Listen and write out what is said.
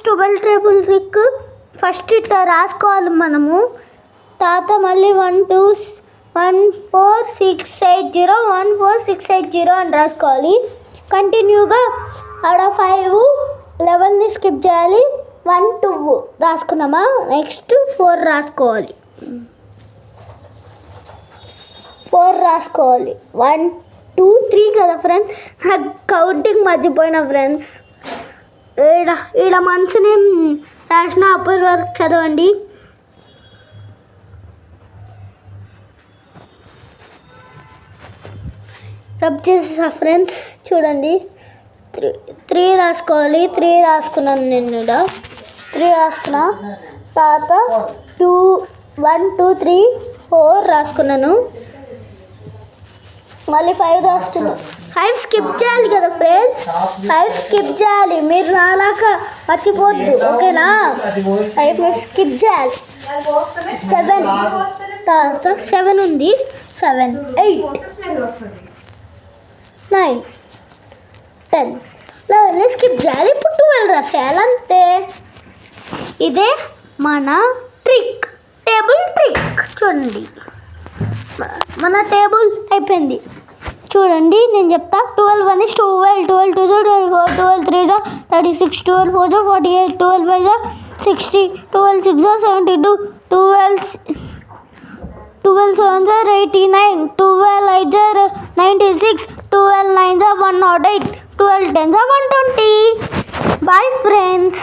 12 table trick first ఇట్లా రాసుకోవాలి మనము. తర్వాత మళ్ళీ 14680 14680 అని రాసుకోవాలి. కంటిన్యూగా ఆడ 5 11ని స్కిప్ చేయాలి. 1 2 రాసుకున్నామా, నెక్స్ట్ 4 రాసుకోవాలి. 1 2 3 కదా ఫ్రెండ్స్. నాకు కౌంటింగ్ మర్చిపోయినా ఫ్రెండ్స్. ఈడ మంత్స్ నేమ్ రాసిన అప్పటి వరకు చదవండి. రబ్ చేసేసా ఫ్రెండ్స్. చూడండి 3 రాసుకోవాలి. 3 రాసుకున్నాను నేను. ఇక్కడ 3 రాసుకున్నా. తర్వాత 1 2 3 4 రాసుకున్నాను. మళ్ళీ 5 రాస్తున్నాను. 5 స్కిప్ చేయాలి కదా ఫ్రెండ్స్. 5 స్కిప్ చేయాలి. మీరు రాలాక మర్చిపోద్దు, ఓకేనా? 5 మీరు స్కిప్ చేయాలి. 7 తర్వాత 7 ఉంది. 7 8 9 10 11 స్కిప్ చేయాలి. ఇప్పుడు 12 రాసేయాలి అంతే. ఇదే మన ట్రిక్, టేబుల్ ట్రిక్. చూడండి మన టేబుల్ అయిపోయింది. చూడండి నేను చెప్తా. 12 1 is 12, 12 2 is 24, 12 3 is 36, 12 4 is 48, 12 5 is 60, 12 6 is 72, 12 7 is 89, 12 8 is 96, 12 9 is 108, 12 10 is 120. Bye friends.